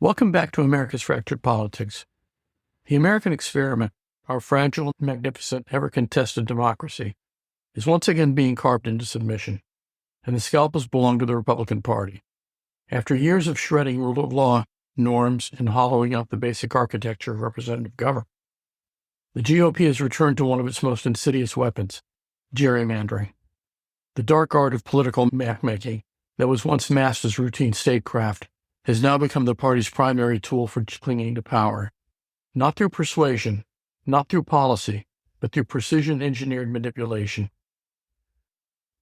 Welcome back to America's Fractured Politics. The American experiment, our fragile, magnificent, ever-contested democracy, is once again being carved into submission, and the scalpels belong to the Republican Party. After years of shredding rule of law, norms, and hollowing out the basic architecture of representative government, the GOP has returned to one of its most insidious weapons, gerrymandering. The dark art of political map-making that was once masked as routine statecraft has now become the party's primary tool for clinging to power, not through persuasion, not through policy, but through precision-engineered manipulation.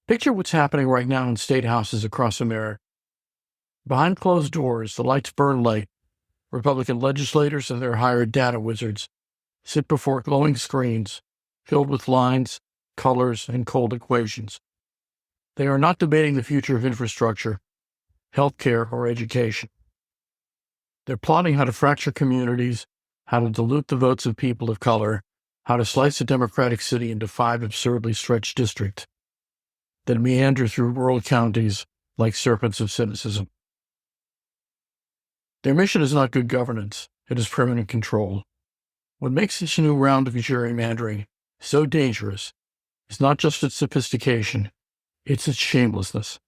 Picture what's happening right now in state houses across America. Behind closed doors, the lights burn late. Republican legislators and their hired data wizards sit before glowing screens filled with lines, colors, and cold equations. They are not debating the future of infrastructure, healthcare, or education. They're plotting how to fracture communities, how to dilute the votes of people of color, how to slice a democratic city into 5 absurdly stretched districts that meander through rural counties like serpents of cynicism. Their mission is not good governance, it is permanent control. What makes this new round of gerrymandering so dangerous is not just its sophistication, it's its shamelessness.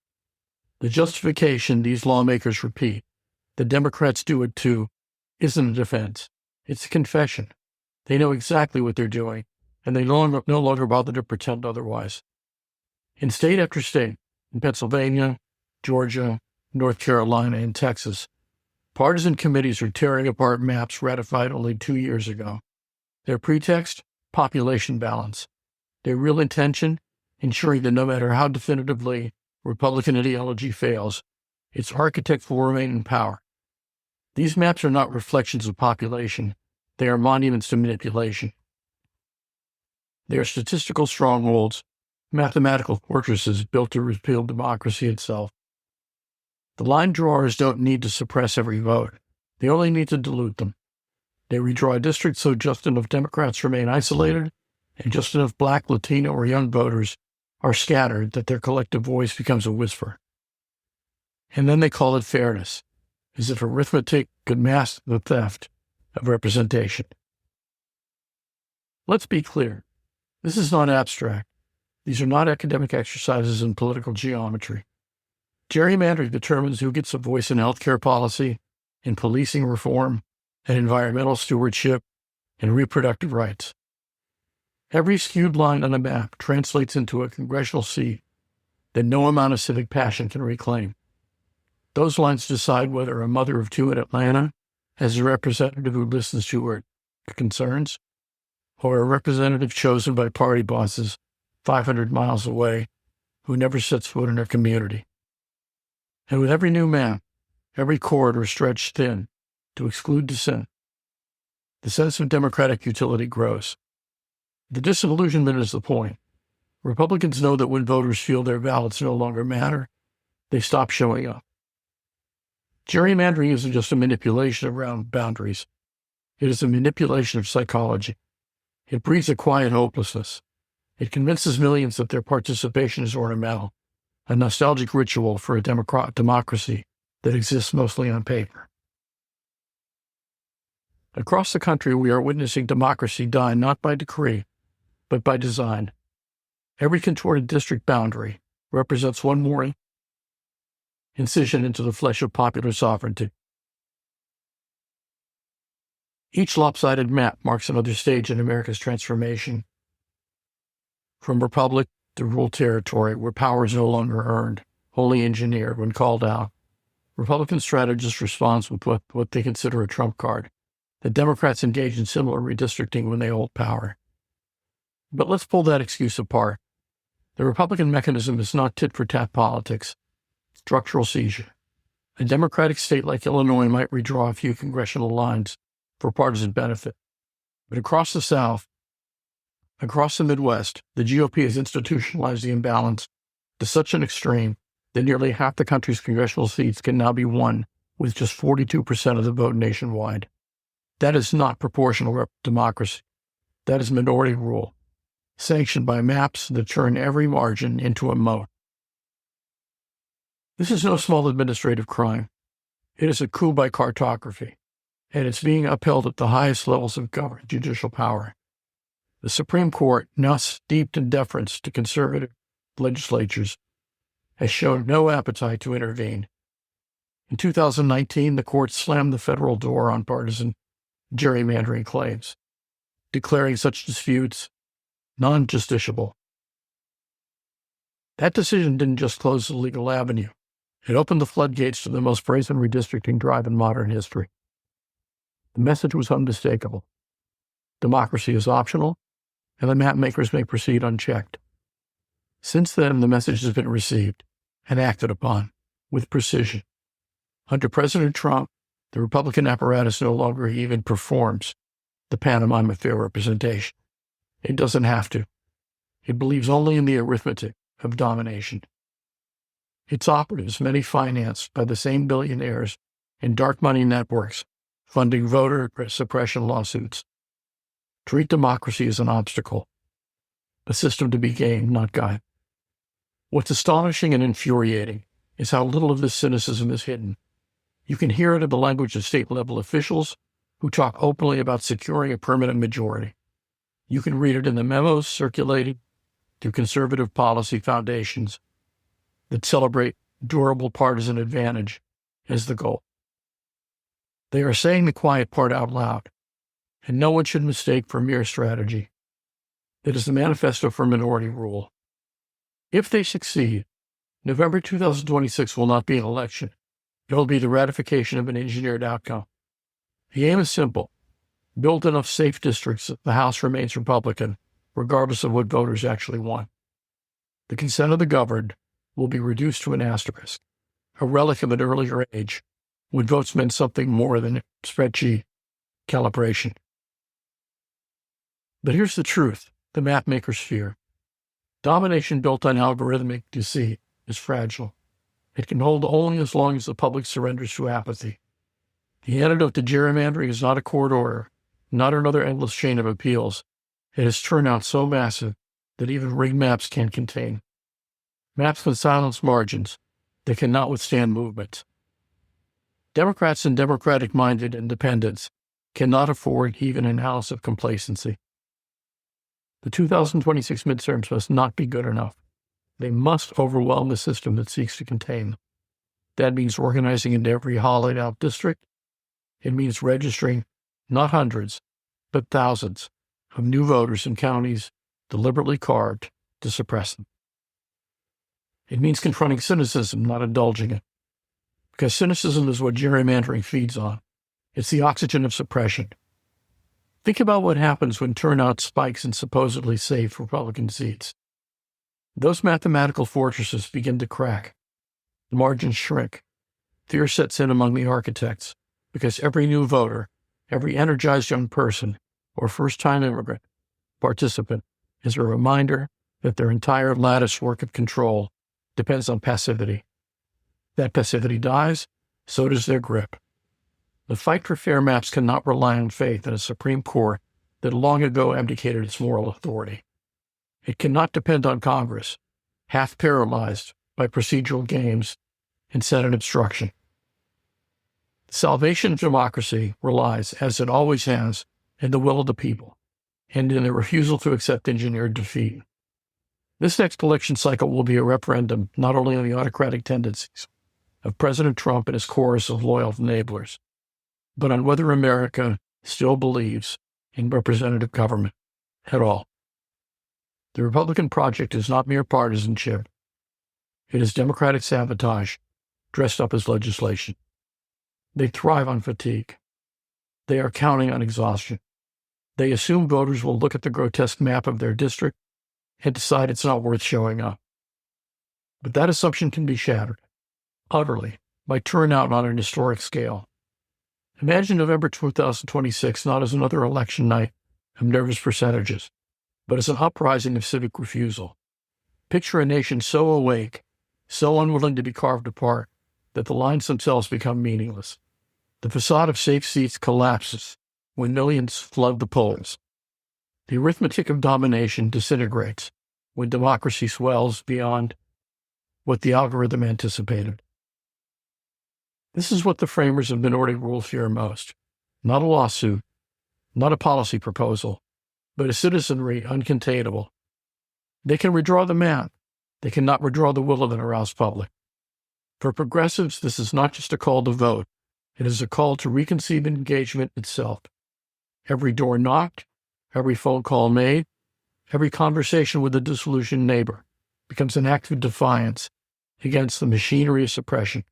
The justification these lawmakers repeat, the Democrats do it too, isn't a defense. It's a confession. They know exactly what they're doing, and they no longer bother to pretend otherwise. In state after state, in Pennsylvania, Georgia, North Carolina, and Texas, partisan committees are tearing apart maps ratified only 2 years ago. Their pretext? Population balance. Their real intention? Ensuring that no matter how definitively Republican ideology fails, its architects will remain in power. These maps are not reflections of population. They are monuments to manipulation. They are statistical strongholds, mathematical fortresses built to repeal democracy itself. The line drawers don't need to suppress every vote. They only need to dilute them. They redraw districts so just enough Democrats remain isolated and just enough Black, Latino, or young voters are scattered that their collective voice becomes a whisper. And then they call it fairness, as if arithmetic could mask the theft of representation. Let's be clear. This is not abstract. These are not academic exercises in political geometry. Gerrymandering determines who gets a voice in healthcare policy, in policing reform, and environmental stewardship, and reproductive rights. Every skewed line on a map translates into a congressional seat that no amount of civic passion can reclaim. Those lines decide whether a mother of 2 in Atlanta has a representative who listens to her concerns, or a representative chosen by party bosses 500 miles away who never sets foot in her community. And with every new map, every corridor stretched thin to exclude dissent, the sense of democratic utility grows. The disillusionment is the point. Republicans know that when voters feel their ballots no longer matter, they stop showing up. Gerrymandering isn't just a manipulation around boundaries. It is a manipulation of psychology. It breeds a quiet hopelessness. It convinces millions that their participation is ornamental, a nostalgic ritual for a democracy that exists mostly on paper. Across the country, we are witnessing democracy die not by decree, but by design. Every contorted district boundary represents one more incision into the flesh of popular sovereignty. Each lopsided map marks another stage in America's transformation, from republic to rural territory where power is no longer earned, wholly engineered when called out. Republican strategists respond with what they consider a trump card. The Democrats engage in similar redistricting when they hold power. But let's pull that excuse apart. The Republican mechanism is not tit-for-tat politics, structural seizure. A Democratic state like Illinois might redraw a few congressional lines for partisan benefit. But across the South, across the Midwest, the GOP has institutionalized the imbalance to such an extreme that nearly half the country's congressional seats can now be won with just 42% of the vote nationwide. That is not proportional democracy. That is minority rule, sanctioned by maps that turn every margin into a moat. This is no small administrative crime. It is a coup by cartography, and it's being upheld at the highest levels of government judicial power. The Supreme Court, now steeped in deference to conservative legislatures, has shown no appetite to intervene. In 2019, the court slammed the federal door on partisan gerrymandering claims, declaring such disputes non-justiciable. That decision didn't just close the legal avenue. It opened the floodgates to the most brazen redistricting drive in modern history. The message was unmistakable. Democracy is optional, and the map makers may proceed unchecked. Since then, the message has been received and acted upon with precision. Under President Trump, the Republican apparatus no longer even performs the pantomime of fair representation. It doesn't have to. It believes only in the arithmetic of domination. Its operatives, many financed by the same billionaires and dark money networks funding voter suppression lawsuits, treat democracy as an obstacle, a system to be gamed, not guided. What's astonishing and infuriating is how little of this cynicism is hidden. You can hear it in the language of state-level officials who talk openly about securing a permanent majority. You can read it in the memos circulating through conservative policy foundations that celebrate durable partisan advantage as the goal. They are saying the quiet part out loud, and no one should mistake for mere strategy. It is the manifesto for minority rule. If they succeed, November 2026 will not be an election. It will be the ratification of an engineered outcome. The aim is simple. Build enough safe districts that the House remains Republican, regardless of what voters actually want. The consent of the governed will be reduced to an asterisk, a relic of an earlier age, when votes meant something more than spreadsheet calibration. But here's the truth the map makers fear. Domination built on algorithmic deceit is fragile. It can hold only as long as the public surrenders to apathy. The antidote to gerrymandering is not a court order, not another endless chain of appeals. It has turned out so massive that even rigged maps can't contain. Maps with silence margins that cannot withstand movement. Democrats and democratic-minded independents cannot afford even an ounce of complacency. The 2026 midterms must not be good enough. They must overwhelm the system that seeks to contain them. That means organizing into every hollowed-out district. It means registering not hundreds, but thousands of new voters in counties deliberately carved to suppress them. It means confronting cynicism, not indulging it. Because cynicism is what gerrymandering feeds on. It's the oxygen of suppression. Think about what happens when turnout spikes in supposedly safe Republican seats. Those mathematical fortresses begin to crack. The margins shrink. Fear sets in among the architects because every new voter, every energized young person, or first-time immigrant participant is a reminder that their entire lattice work of control depends on passivity. That passivity dies, so does their grip. The fight for fair maps cannot rely on faith in a Supreme Court that long ago abdicated its moral authority. It cannot depend on Congress, half paralyzed by procedural games and Senate obstruction. The salvation of democracy relies, as it always has, in the will of the people and in the refusal to accept engineered defeat. This next election cycle will be a referendum not only on the autocratic tendencies of President Trump and his chorus of loyal enablers, but on whether America still believes in representative government at all. The Republican project is not mere partisanship. It is democratic sabotage dressed up as legislation. They thrive on fatigue. They are counting on exhaustion. They assume voters will look at the grotesque map of their district and decide it's not worth showing up. But that assumption can be shattered, utterly, by turnout on an historic scale. Imagine November 2026 not as another election night of nervous percentages, but as an uprising of civic refusal. Picture a nation so awake, so unwilling to be carved apart, that the lines themselves become meaningless. The facade of safe seats collapses when millions flood the polls. The arithmetic of domination disintegrates when democracy swells beyond what the algorithm anticipated. This is what the framers of minority rule fear most. Not a lawsuit, not a policy proposal, but a citizenry uncontainable. They can redraw the map. They cannot redraw the will of an aroused public. For progressives, this is not just a call to vote. It is a call to reconceive engagement itself. Every door knocked, every phone call made, every conversation with a disillusioned neighbor becomes an act of defiance against the machinery of suppression.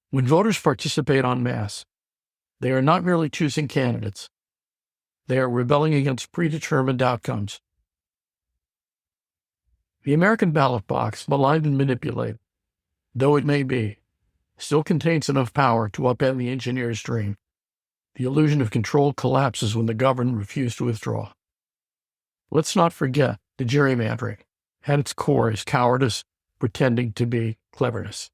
When voters participate en masse, they are not merely choosing candidates. They are rebelling against predetermined outcomes. The American ballot box, maligned and manipulated, though it may be, still contains enough power to upend the engineer's dream. The illusion of control collapses when the governed refuse to withdraw. Let's not forget that gerrymandering, at its core, is cowardice pretending to be cleverness.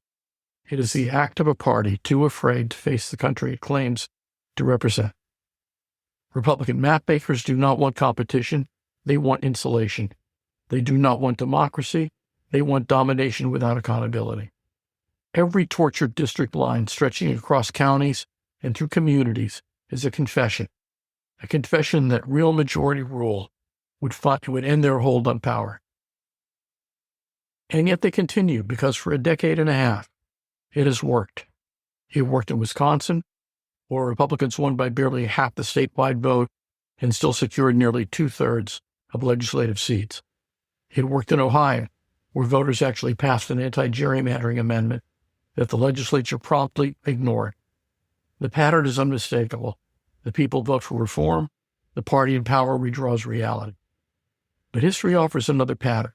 It is the act of a party too afraid to face the country it claims to represent. Republican map makers do not want competition, they want insulation. They do not want democracy, they want domination without accountability. Every tortured district line stretching across counties and through communities is a confession that real majority rule would end their hold on power. And yet they continue because for a decade and a half, it has worked. It worked in Wisconsin, where Republicans won by barely half the statewide vote and still secured nearly 2/3 of legislative seats. It worked in Ohio, where voters actually passed an anti-gerrymandering amendment that the legislature promptly ignored. The pattern is unmistakable. The people vote for reform. The party in power redraws reality. But history offers another pattern,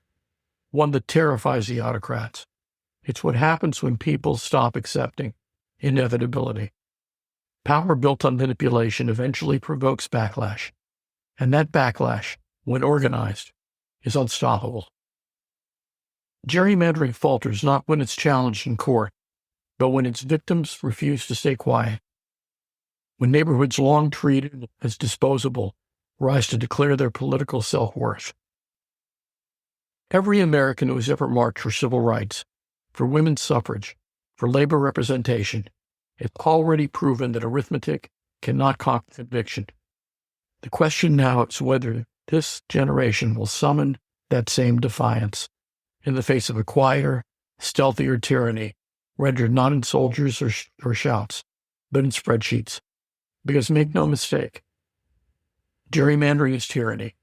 one that terrifies the autocrats. It's what happens when people stop accepting inevitability. Power built on manipulation eventually provokes backlash, and that backlash, when organized, is unstoppable. Gerrymandering falters not when it's challenged in court, but when its victims refuse to stay quiet. When neighborhoods long treated as disposable rise to declare their political self-worth. Every American who has ever marched for civil rights, for women's suffrage, for labor representation, has already proven that arithmetic cannot conquer conviction. The question now is whether this generation will summon that same defiance in the face of a quieter, stealthier tyranny rendered not in soldiers or shouts, but in spreadsheets. Because make no mistake, gerrymandering is tyranny.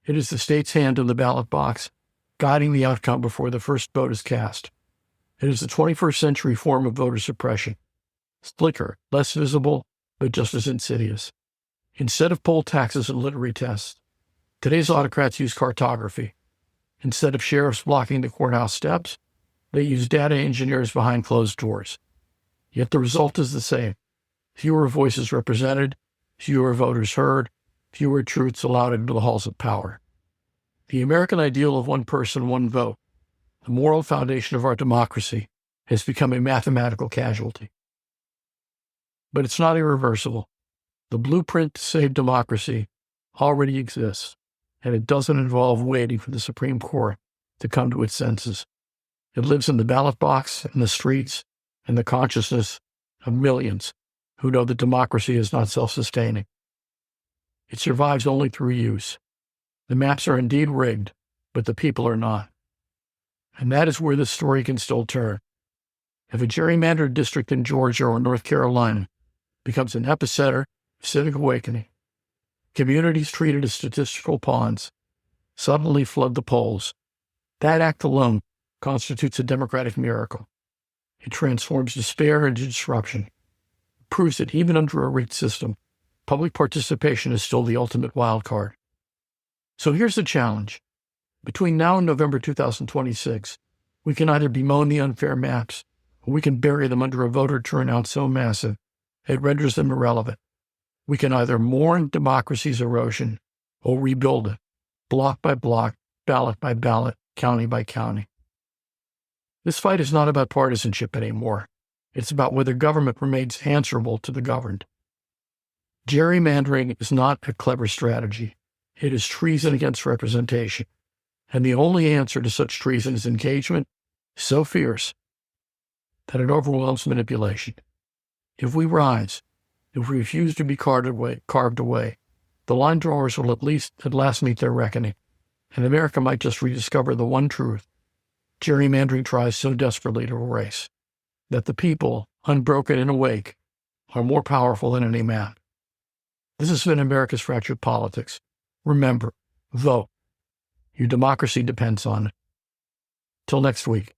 It is the state's hand in the ballot box, guiding the outcome before the first vote is cast. It is the 21st century form of voter suppression. Slicker, less visible, but just as insidious. Instead of poll taxes and literary tests, today's autocrats use cartography. Instead of sheriffs blocking the courthouse steps, they use data engineers behind closed doors. Yet the result is the same. Fewer voices represented, fewer voters heard, fewer truths allowed into the halls of power. The American ideal of one person, one vote, the moral foundation of our democracy, has become a mathematical casualty. But it's not irreversible. The blueprint to save democracy already exists, and it doesn't involve waiting for the Supreme Court to come to its senses. It lives in the ballot box, in the streets, and the consciousness of millions who know that democracy is not self-sustaining. It survives only through use. The maps are indeed rigged, but the people are not. And that is where this story can still turn. If a gerrymandered district in Georgia or North Carolina becomes an epicenter of civic awakening, communities treated as statistical pawns suddenly flood the polls. That act alone constitutes a democratic miracle. It transforms despair into disruption. It proves that even under a rigged system, public participation is still the ultimate wild card. So here's the challenge. Between now and November 2026, we can either bemoan the unfair maps, or we can bury them under a voter turnout so massive it renders them irrelevant. We can either mourn democracy's erosion or rebuild it, block by block, ballot by ballot, county by county. This fight is not about partisanship anymore. It's about whether government remains answerable to the governed. Gerrymandering is not a clever strategy. It is treason against representation. And the only answer to such treason is engagement so fierce that it overwhelms manipulation. If we rise, if we refuse to be carved away, the line drawers will at last meet their reckoning, and America might just rediscover the one truth gerrymandering tries so desperately to erase, that the people, unbroken and awake, are more powerful than any man. This has been America's Fractured Politics. Remember, vote. Your democracy depends on it. Till next week.